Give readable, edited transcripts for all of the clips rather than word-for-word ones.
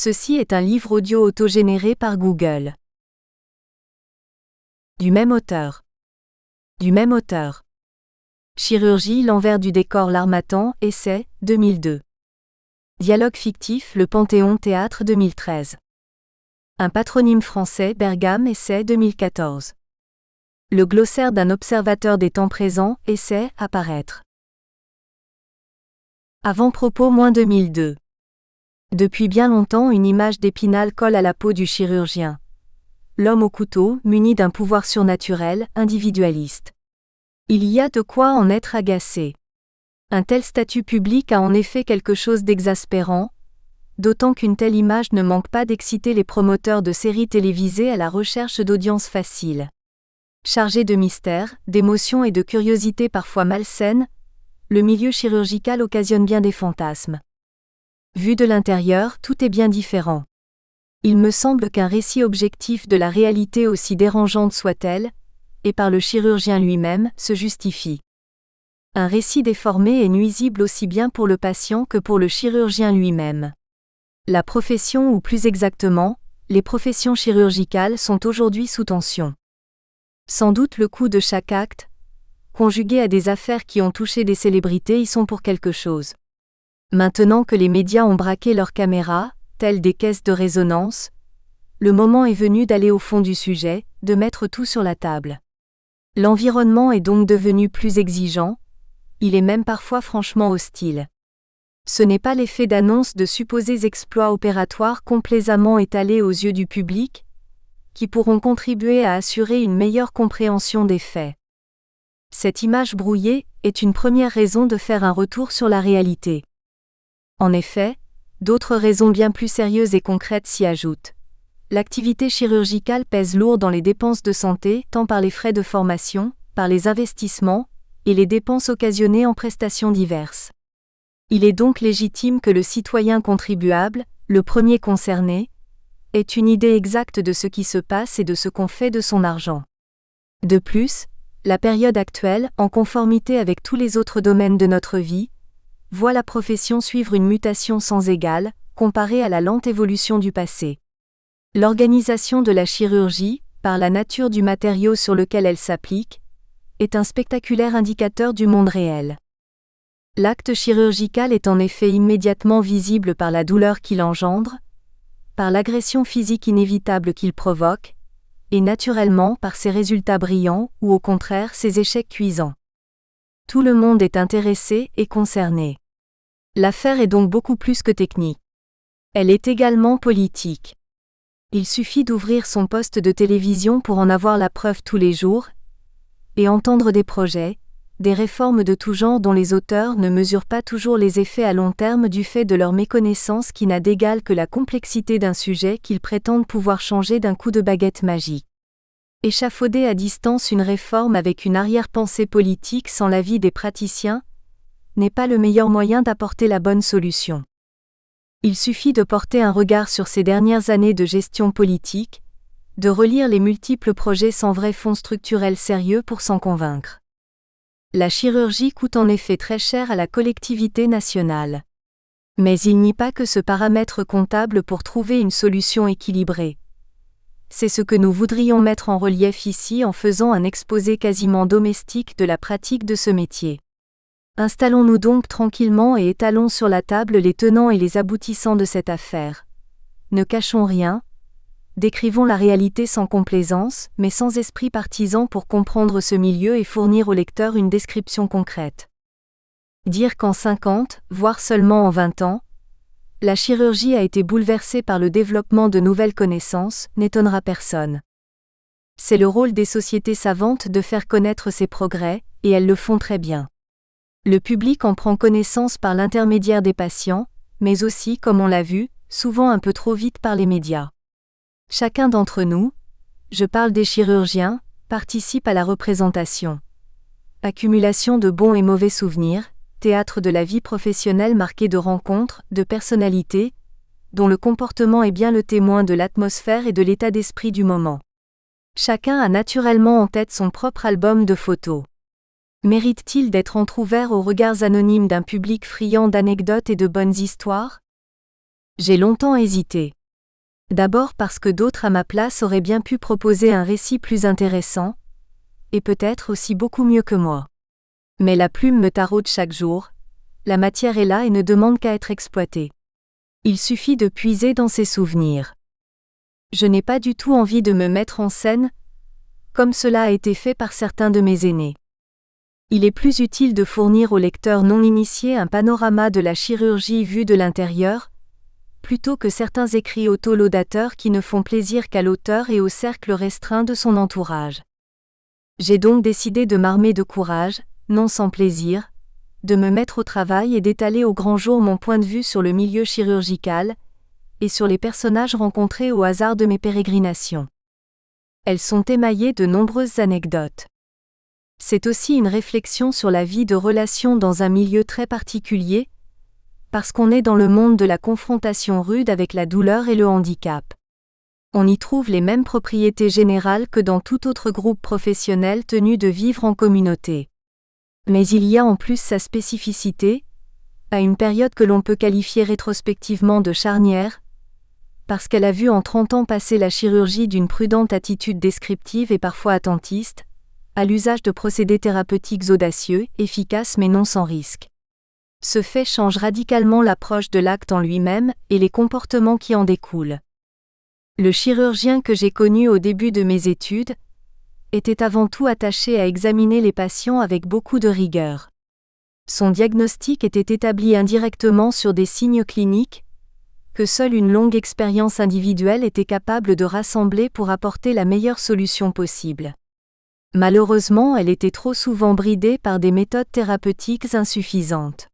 Ceci est un livre audio autogénéré par Google. Du même auteur. Chirurgie, l'envers du décor, l'Harmattan, essai, 2002. Dialogue fictif, le Panthéon Théâtre, 2013. Un patronyme français, Bergame, essai, 2014. Le glossaire d'un observateur des temps présents, essai, à paraître. Avant-propos, 2002. Depuis bien longtemps, une image d'Épinal colle à la peau du chirurgien. L'homme au couteau, muni d'un pouvoir surnaturel, individualiste. Il y a de quoi en être agacé. Un tel statut public a en effet quelque chose d'exaspérant, d'autant qu'une telle image ne manque pas d'exciter les promoteurs de séries télévisées à la recherche d'audiences faciles. Chargé de mystère, d'émotions et de curiosités parfois malsaines, le milieu chirurgical occasionne bien des fantasmes. Vu de l'intérieur, tout est bien différent. Il me semble qu'un récit objectif de la réalité, aussi dérangeante soit-elle, et par le chirurgien lui-même, se justifie. Un récit déformé est nuisible aussi bien pour le patient que pour le chirurgien lui-même. La profession, ou plus exactement, les professions chirurgicales sont aujourd'hui sous tension. Sans doute le coût de chaque acte, conjugué à des affaires qui ont touché des célébrités, y sont pour quelque chose. Maintenant que les médias ont braqué leurs caméras, telles des caisses de résonance, le moment est venu d'aller au fond du sujet, de mettre tout sur la table. L'environnement est donc devenu plus exigeant, il est même parfois franchement hostile. Ce n'est pas l'effet d'annonce de supposés exploits opératoires complaisamment étalés aux yeux du public, qui pourront contribuer à assurer une meilleure compréhension des faits. Cette image brouillée est une première raison de faire un retour sur la réalité. En effet, d'autres raisons bien plus sérieuses et concrètes s'y ajoutent. L'activité chirurgicale pèse lourd dans les dépenses de santé, tant par les frais de formation, par les investissements, et les dépenses occasionnées en prestations diverses. Il est donc légitime que le citoyen contribuable, le premier concerné, ait une idée exacte de ce qui se passe et de ce qu'on fait de son argent. De plus, la période actuelle, en conformité avec tous les autres domaines de notre vie, voit la profession suivre une mutation sans égale, comparée à la lente évolution du passé. L'organisation de la chirurgie, par la nature du matériau sur lequel elle s'applique, est un spectaculaire indicateur du monde réel. L'acte chirurgical est en effet immédiatement visible par la douleur qu'il engendre, par l'agression physique inévitable qu'il provoque, et naturellement par ses résultats brillants ou au contraire ses échecs cuisants. Tout le monde est intéressé et concerné. L'affaire est donc beaucoup plus que technique. Elle est également politique. Il suffit d'ouvrir son poste de télévision pour en avoir la preuve tous les jours, et entendre des projets, des réformes de tout genre dont les auteurs ne mesurent pas toujours les effets à long terme du fait de leur méconnaissance qui n'a d'égal que la complexité d'un sujet qu'ils prétendent pouvoir changer d'un coup de baguette magique. Échafauder à distance une réforme avec une arrière-pensée politique sans l'avis des praticiens n'est pas le meilleur moyen d'apporter la bonne solution. Il suffit de porter un regard sur ces dernières années de gestion politique, de relire les multiples projets sans vrai fond structurel sérieux pour s'en convaincre. La chirurgie coûte en effet très cher à la collectivité nationale. Mais il n'y a pas que ce paramètre comptable pour trouver une solution équilibrée. C'est ce que nous voudrions mettre en relief ici en faisant un exposé quasiment domestique de la pratique de ce métier. Installons-nous donc tranquillement et étalons sur la table les tenants et les aboutissants de cette affaire. Ne cachons rien, décrivons la réalité sans complaisance, mais sans esprit partisan pour comprendre ce milieu et fournir au lecteur une description concrète. Dire qu'en 50, voire seulement en 20 ans, la chirurgie a été bouleversée par le développement de nouvelles connaissances, n'étonnera personne. C'est le rôle des sociétés savantes de faire connaître ces progrès, et elles le font très bien. Le public en prend connaissance par l'intermédiaire des patients, mais aussi, comme on l'a vu, souvent un peu trop vite par les médias. Chacun d'entre nous, je parle des chirurgiens, participe à la représentation. Accumulation de bons et mauvais souvenirs, théâtre de la vie professionnelle marqué de rencontres, de personnalités, dont le comportement est bien le témoin de l'atmosphère et de l'état d'esprit du moment. Chacun a naturellement en tête son propre album de photos. Mérite-t-il d'être entrouvert aux regards anonymes d'un public friand d'anecdotes et de bonnes histoires ? J'ai longtemps hésité. D'abord parce que d'autres à ma place auraient bien pu proposer un récit plus intéressant, et peut-être aussi beaucoup mieux que moi. Mais la plume me taraude chaque jour, la matière est là et ne demande qu'à être exploitée. Il suffit de puiser dans ses souvenirs. Je n'ai pas du tout envie de me mettre en scène, comme cela a été fait par certains de mes aînés. Il est plus utile de fournir au lecteur non initié un panorama de la chirurgie vue de l'intérieur, plutôt que certains écrits auto-laudateurs qui ne font plaisir qu'à l'auteur et au cercle restreint de son entourage. J'ai donc décidé de m'armer de courage, non sans plaisir, de me mettre au travail et d'étaler au grand jour mon point de vue sur le milieu chirurgical, et sur les personnages rencontrés au hasard de mes pérégrinations. Elles sont émaillées de nombreuses anecdotes. C'est aussi une réflexion sur la vie de relation dans un milieu très particulier, parce qu'on est dans le monde de la confrontation rude avec la douleur et le handicap. On y trouve les mêmes propriétés générales que dans tout autre groupe professionnel tenu de vivre en communauté. Mais il y a en plus sa spécificité, à une période que l'on peut qualifier rétrospectivement de charnière, parce qu'elle a vu en 30 ans passer la chirurgie d'une prudente attitude descriptive et parfois attentiste, à l'usage de procédés thérapeutiques audacieux, efficaces mais non sans risque. Ce fait change radicalement l'approche de l'acte en lui-même et les comportements qui en découlent. Le chirurgien que j'ai connu au début de mes études était avant tout attaché à examiner les patients avec beaucoup de rigueur. Son diagnostic était établi indirectement sur des signes cliniques, que seule une longue expérience individuelle était capable de rassembler pour apporter la meilleure solution possible. Malheureusement, elle était trop souvent bridée par des méthodes thérapeutiques insuffisantes.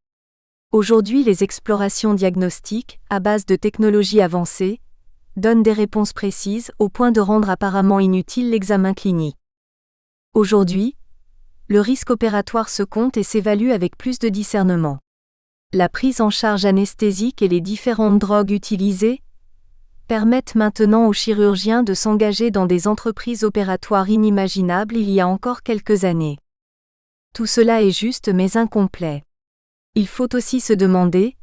Aujourd'hui, les explorations diagnostiques, à base de technologies avancées, donnent des réponses précises au point de rendre apparemment inutile l'examen clinique. Aujourd'hui, le risque opératoire se compte et s'évalue avec plus de discernement. La prise en charge anesthésique et les différentes drogues utilisées permettent maintenant aux chirurgiens de s'engager dans des entreprises opératoires inimaginables il y a encore quelques années. Tout cela est juste mais incomplet. Il faut aussi se demander,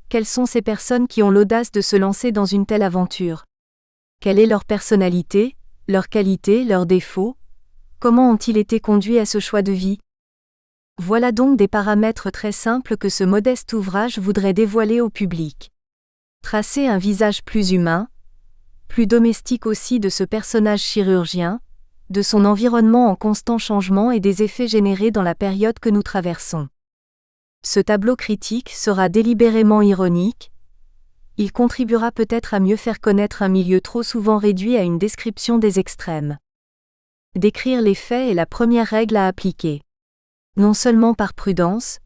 quelles sont ces personnes qui ont l'audace de se lancer dans une telle aventure? Quelle est leur personnalité, leurs qualités, leurs défauts? Comment ont-ils été conduits à ce choix de vie? Voilà donc des paramètres très simples que ce modeste ouvrage voudrait dévoiler au public. Tracer un visage plus humain, plus domestique aussi de ce personnage chirurgien, de son environnement en constant changement et des effets générés dans la période que nous traversons. Ce tableau critique sera délibérément ironique. Il contribuera peut-être à mieux faire connaître un milieu trop souvent réduit à une description des extrêmes. Décrire les faits est la première règle à appliquer. Non seulement par prudence,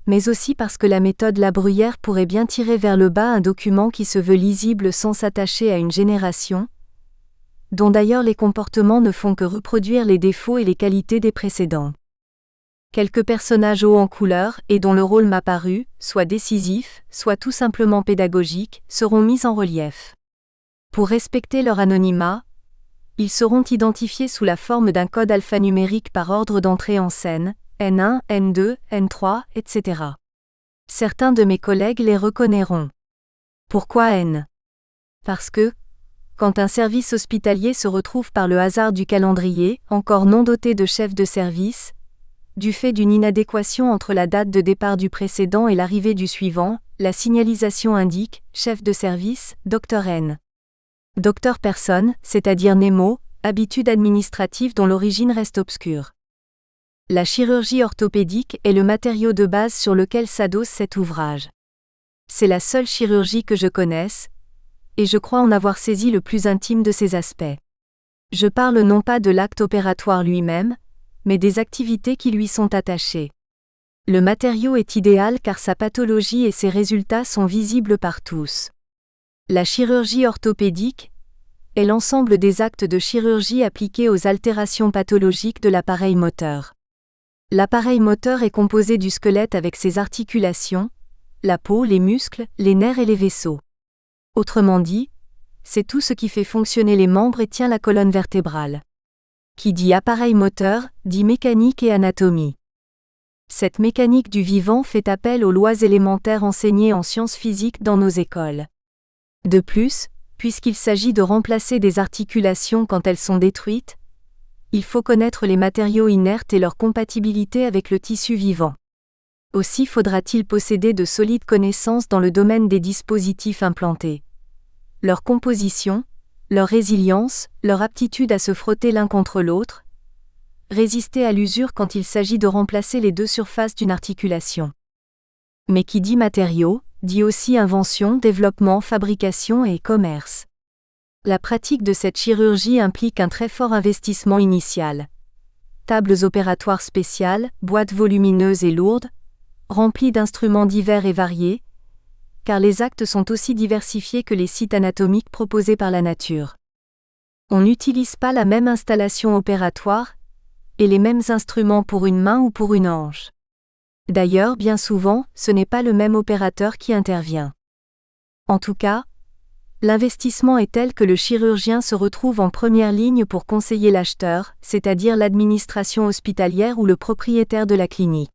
mais aussi parce que la méthode La Bruyère pourrait bien tirer vers le bas un document qui se veut lisible sans s'attacher à une génération, dont d'ailleurs les comportements ne font que reproduire les défauts et les qualités des précédents. Quelques personnages hauts en couleur et dont le rôle m'a paru, soit décisif, soit tout simplement pédagogique, seront mis en relief. Pour respecter leur anonymat, ils seront identifiés sous la forme d'un code alphanumérique par ordre d'entrée en scène, N1, N2, N3, etc. Certains de mes collègues les reconnaîtront. Pourquoi N? Parce que, quand un service hospitalier se retrouve par le hasard du calendrier, encore non doté de chef de service, du fait d'une inadéquation entre la date de départ du précédent et l'arrivée du suivant, la signalisation indique « chef de service, Dr N ». Docteur personne, c'est-à-dire Nemo, habitude administrative dont l'origine reste obscure. La chirurgie orthopédique est le matériau de base sur lequel s'adosse cet ouvrage. C'est la seule chirurgie que je connaisse, et je crois en avoir saisi le plus intime de ses aspects. Je parle non pas de l'acte opératoire lui-même, mais des activités qui lui sont attachées. Le matériau est idéal car sa pathologie et ses résultats sont visibles par tous. La chirurgie orthopédique est l'ensemble des actes de chirurgie appliqués aux altérations pathologiques de l'appareil moteur. L'appareil moteur est composé du squelette avec ses articulations, la peau, les muscles, les nerfs et les vaisseaux. Autrement dit, c'est tout ce qui fait fonctionner les membres et tient la colonne vertébrale. Qui dit appareil moteur, dit mécanique et anatomie. Cette mécanique du vivant fait appel aux lois élémentaires enseignées en sciences physiques dans nos écoles. De plus, puisqu'il s'agit de remplacer des articulations quand elles sont détruites, il faut connaître les matériaux inertes et leur compatibilité avec le tissu vivant. Aussi faudra-t-il posséder de solides connaissances dans le domaine des dispositifs implantés. Leur composition, leur résilience, leur aptitude à se frotter l'un contre l'autre, résister à l'usure quand il s'agit de remplacer les deux surfaces d'une articulation. Mais qui dit matériaux, dit aussi invention, développement, fabrication et commerce. La pratique de cette chirurgie implique un très fort investissement initial. Tables opératoires spéciales, boîtes volumineuses et lourdes, remplies d'instruments divers et variés, car les actes sont aussi diversifiés que les sites anatomiques proposés par la nature. On n'utilise pas la même installation opératoire et les mêmes instruments pour une main ou pour une hanche. D'ailleurs, bien souvent, ce n'est pas le même opérateur qui intervient. En tout cas, l'investissement est tel que le chirurgien se retrouve en première ligne pour conseiller l'acheteur, c'est-à-dire l'administration hospitalière ou le propriétaire de la clinique.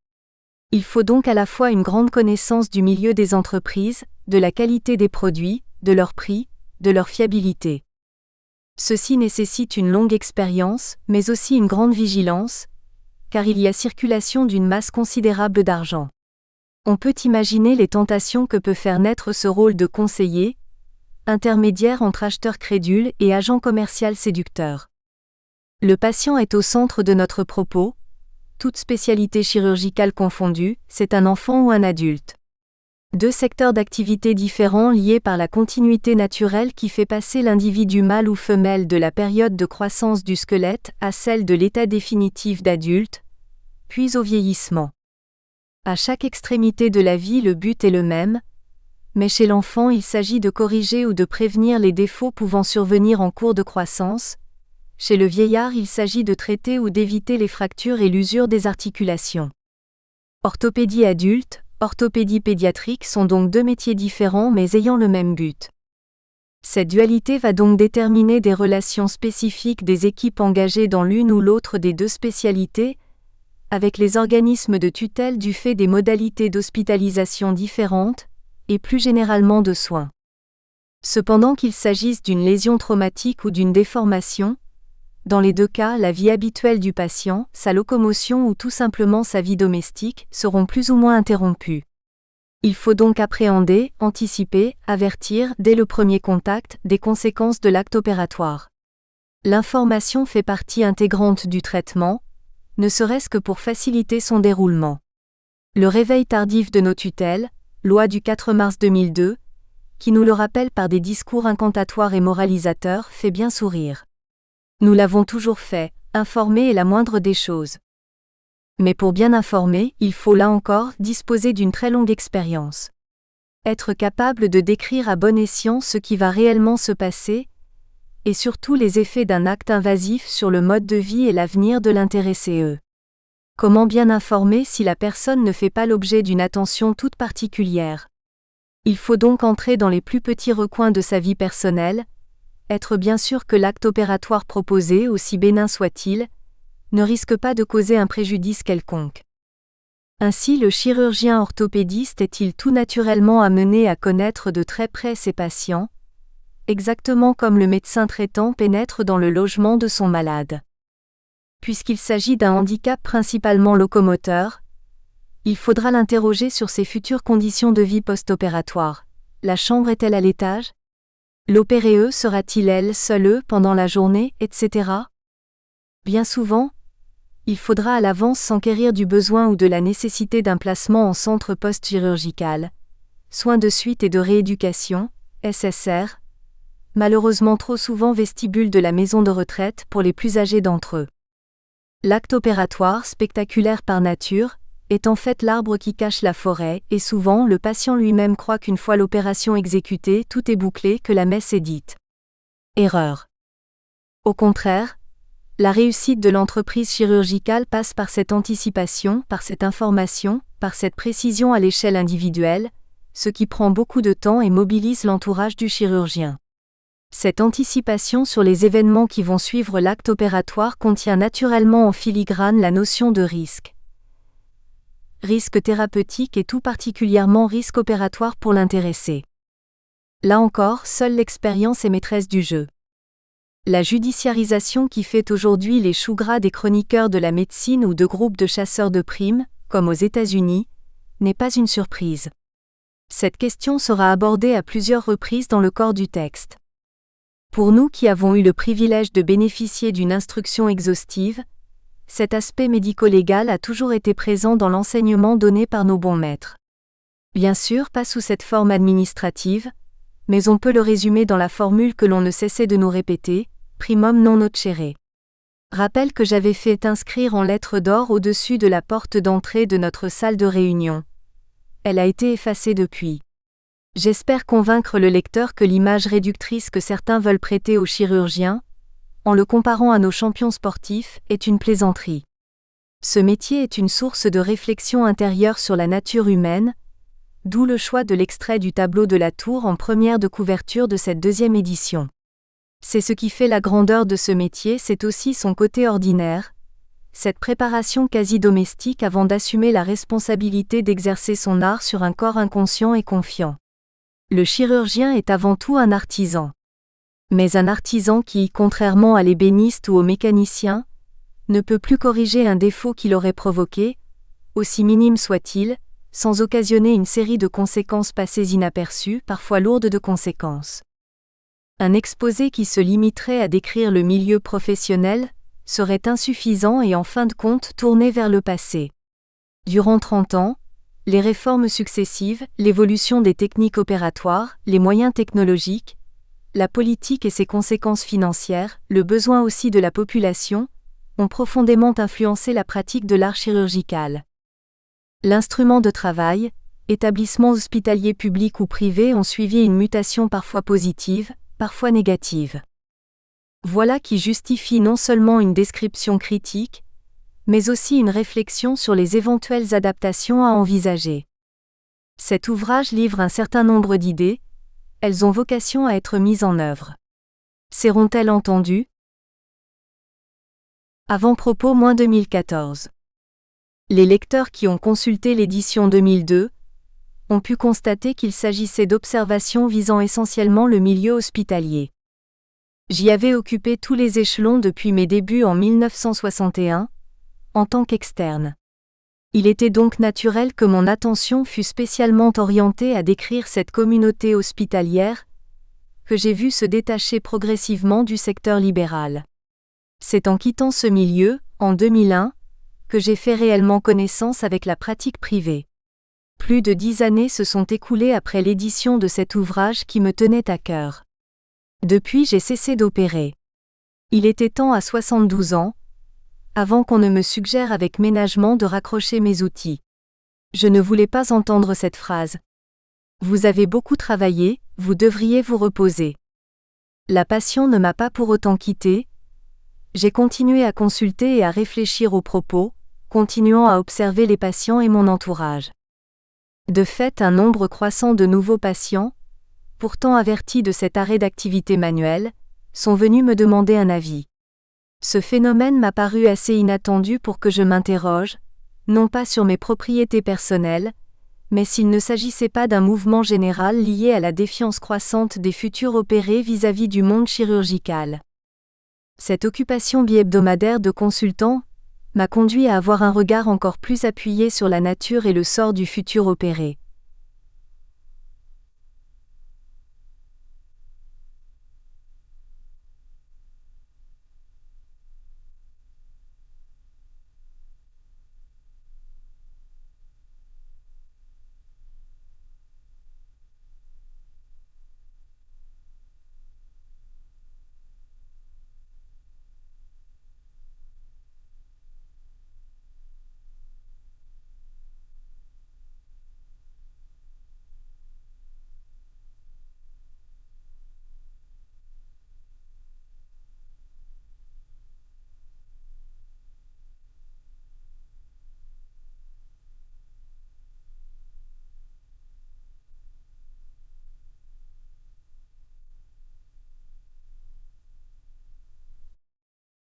Il faut donc à la fois une grande connaissance du milieu des entreprises, de la qualité des produits, de leur prix, de leur fiabilité. Ceci nécessite une longue expérience, mais aussi une grande vigilance, car il y a circulation d'une masse considérable d'argent. On peut imaginer les tentations que peut faire naître ce rôle de conseiller, intermédiaire entre acheteur crédule et agent commercial séducteur. Le patient est au centre de notre propos, toute spécialité chirurgicale confondue, c'est un enfant ou un adulte. Deux secteurs d'activité différents liés par la continuité naturelle qui fait passer l'individu mâle ou femelle de la période de croissance du squelette à celle de l'état définitif d'adulte, puis au vieillissement. À chaque extrémité de la vie, le but est le même, mais chez l'enfant il s'agit de corriger ou de prévenir les défauts pouvant survenir en cours de croissance. Chez le vieillard il s'agit de traiter ou d'éviter les fractures et l'usure des articulations. Orthopédie adulte, orthopédie pédiatrique sont donc deux métiers différents mais ayant le même but. Cette dualité va donc déterminer des relations spécifiques des équipes engagées dans l'une ou l'autre des deux spécialités, avec les organismes de tutelle du fait des modalités d'hospitalisation différentes, et plus généralement de soins. Cependant qu'il s'agisse d'une lésion traumatique ou d'une déformation, dans les deux cas, la vie habituelle du patient, sa locomotion ou tout simplement sa vie domestique seront plus ou moins interrompues. Il faut donc appréhender, anticiper, avertir, dès le premier contact, des conséquences de l'acte opératoire. L'information fait partie intégrante du traitement, ne serait-ce que pour faciliter son déroulement. Le réveil tardif de nos tutelles, loi du 4 mars 2002, qui nous le rappelle par des discours incantatoires et moralisateurs, fait bien sourire. Nous l'avons toujours fait, informer est la moindre des choses. Mais pour bien informer, il faut là encore disposer d'une très longue expérience. Être capable de décrire à bon escient ce qui va réellement se passer, et surtout les effets d'un acte invasif sur le mode de vie et l'avenir de l'intéressé. Comment bien informer si la personne ne fait pas l'objet d'une attention toute particulière? Il faut donc entrer dans les plus petits recoins de sa vie personnelle, être bien sûr que l'acte opératoire proposé, aussi bénin soit-il, ne risque pas de causer un préjudice quelconque. Ainsi le chirurgien orthopédiste est-il tout naturellement amené à connaître de très près ses patients, exactement comme le médecin traitant pénètre dans le logement de son malade. Puisqu'il s'agit d'un handicap principalement locomoteur, il faudra l'interroger sur ses futures conditions de vie post-opératoire. La chambre est-elle à l'étage? L'opéré sera-t-il elle seule pendant la journée, etc. Bien souvent, il faudra à l'avance s'enquérir du besoin ou de la nécessité d'un placement en centre post-chirurgical, soins de suite et de rééducation, SSR, malheureusement trop souvent vestibule de la maison de retraite pour les plus âgés d'entre eux. L'acte opératoire, spectaculaire par nature, est en fait l'arbre qui cache la forêt, et souvent le patient lui-même croit qu'une fois l'opération exécutée, tout est bouclé, que la messe est dite. Erreur. Au contraire, la réussite de l'entreprise chirurgicale passe par cette anticipation, par cette information, par cette précision à l'échelle individuelle, ce qui prend beaucoup de temps et mobilise l'entourage du chirurgien. Cette anticipation sur les événements qui vont suivre l'acte opératoire contient naturellement en filigrane la notion de risque. risque thérapeutique et tout particulièrement risque opératoire pour l'intéressé. Là encore, seule l'expérience est maîtresse du jeu. La judiciarisation qui fait aujourd'hui les choux gras des chroniqueurs de la médecine ou de groupes de chasseurs de primes, comme aux États-Unis, n'est pas une surprise. Cette question sera abordée à plusieurs reprises dans le corps du texte. Pour nous qui avons eu le privilège de bénéficier d'une instruction exhaustive, cet aspect médico-légal a toujours été présent dans l'enseignement donné par nos bons maîtres. Bien sûr, pas sous cette forme administrative, mais on peut le résumer dans la formule que l'on ne cessait de nous répéter, primum non nocere. Rappel que j'avais fait inscrire en lettres d'or au-dessus de la porte d'entrée de notre salle de réunion. Elle a été effacée depuis. J'espère convaincre le lecteur que l'image réductrice que certains veulent prêter aux chirurgiens, en le comparant à nos champions sportifs, est une plaisanterie. Ce métier est une source de réflexion intérieure sur la nature humaine, d'où le choix de l'extrait du tableau de la tour en première de couverture de cette deuxième édition. C'est ce qui fait la grandeur de ce métier, c'est aussi son côté ordinaire, cette préparation quasi domestique avant d'assumer la responsabilité d'exercer son art sur un corps inconscient et confiant. Le chirurgien est avant tout un artisan. Mais un artisan qui, contrairement à l'ébéniste ou au mécanicien, ne peut plus corriger un défaut qu'il aurait provoqué, aussi minime soit-il, sans occasionner une série de conséquences passées inaperçues, parfois lourdes de conséquences. Un exposé qui se limiterait à décrire le milieu professionnel serait insuffisant et en fin de compte tourné vers le passé. Durant 30 ans, les réformes successives, l'évolution des techniques opératoires, les moyens technologiques, la politique et ses conséquences financières, le besoin aussi de la population, ont profondément influencé la pratique de l'art chirurgical. L'instrument de travail, établissements hospitaliers publics ou privés ont suivi une mutation parfois positive, parfois négative. Voilà qui justifie non seulement une description critique, mais aussi une réflexion sur les éventuelles adaptations à envisager. Cet ouvrage livre un certain nombre d'idées, elles ont vocation à être mises en œuvre. Seront-elles entendues ? Avant-propos - 2014. Les lecteurs qui ont consulté l'édition 2002 ont pu constater qu'il s'agissait d'observations visant essentiellement le milieu hospitalier. J'y avais occupé tous les échelons depuis mes débuts en 1961, en tant qu'externe. Il était donc naturel que mon attention fût spécialement orientée à décrire cette communauté hospitalière, que j'ai vue se détacher progressivement du secteur libéral. C'est en quittant ce milieu, en 2001, que j'ai fait réellement connaissance avec la pratique privée. Plus de 10 années se sont écoulées après l'édition de cet ouvrage qui me tenait à cœur. Depuis, j'ai cessé d'opérer. Il était temps à 72 ans, avant qu'on ne me suggère avec ménagement de raccrocher mes outils. Je ne voulais pas entendre cette phrase. Vous avez beaucoup travaillé, vous devriez vous reposer. La passion ne m'a pas pour autant quitté. J'ai continué à consulter et à réfléchir aux propos, continuant à observer les patients et mon entourage. De fait, un nombre croissant de nouveaux patients, pourtant avertis de cet arrêt d'activité manuelle, sont venus me demander un avis. Ce phénomène m'a paru assez inattendu pour que je m'interroge, non pas sur mes propriétés personnelles, mais s'il ne s'agissait pas d'un mouvement général lié à la défiance croissante des futurs opérés vis-à-vis du monde chirurgical. Cette occupation bi-hebdomadaire de consultant m'a conduit à avoir un regard encore plus appuyé sur la nature et le sort du futur opéré.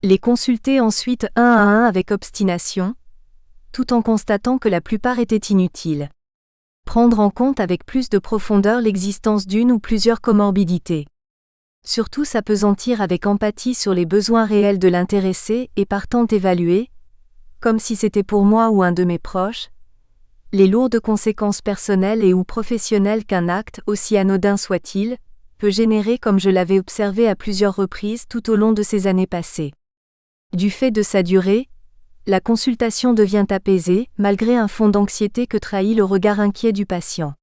Les consulter ensuite un à un avec obstination, tout en constatant que la plupart étaient inutiles. Prendre en compte avec plus de profondeur l'existence d'une ou plusieurs comorbidités. Surtout s'appesantir avec empathie sur les besoins réels de l'intéressé et partant évaluer, comme si c'était pour moi ou un de mes proches, les lourdes conséquences personnelles et ou professionnelles qu'un acte, aussi anodin soit-il, peut générer comme je l'avais observé à plusieurs reprises tout au long de ces années passées. Du fait de sa durée, la consultation devient apaisée, malgré un fond d'anxiété que trahit le regard inquiet du patient.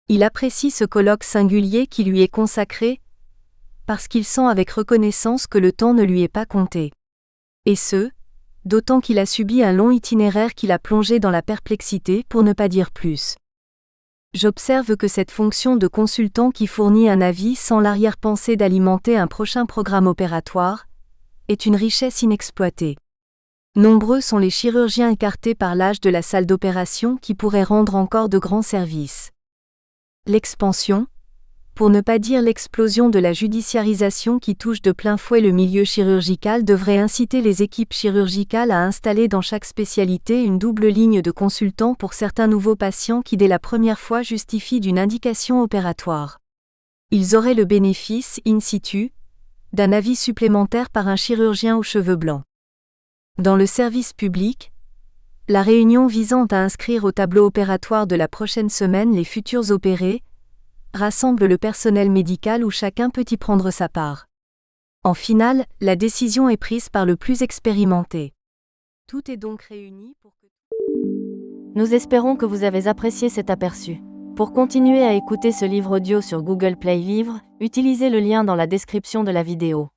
Il apprécie ce colloque singulier qui lui est consacré, parce qu'il sent avec reconnaissance que le temps ne lui est pas compté. Et ce, d'autant qu'il a subi un long itinéraire qui l'a plongé dans la perplexité, pour ne pas dire plus. J'observe que cette fonction de consultant qui fournit un avis sans l'arrière-pensée d'alimenter un prochain programme opératoire, est une richesse inexploitée. Nombreux sont les chirurgiens écartés par l'âge de la salle d'opération qui pourraient rendre encore de grands services. L'expansion, pour ne pas dire l'explosion de la judiciarisation qui touche de plein fouet le milieu chirurgical devrait inciter les équipes chirurgicales à installer dans chaque spécialité une double ligne de consultants pour certains nouveaux patients qui dès la première fois justifient d'une indication opératoire. Ils auraient le bénéfice, in situ, d'un avis supplémentaire par un chirurgien aux cheveux blancs. Dans le service public, la réunion visant à inscrire au tableau opératoire de la prochaine semaine les futurs opérés rassemble le personnel médical où chacun peut y prendre sa part. En finale, la décision est prise par le plus expérimenté. Tout est donc réuni pour que... Nous espérons que vous avez apprécié cet aperçu. Pour continuer à écouter ce livre audio sur Google Play Livres, utilisez le lien dans la description de la vidéo.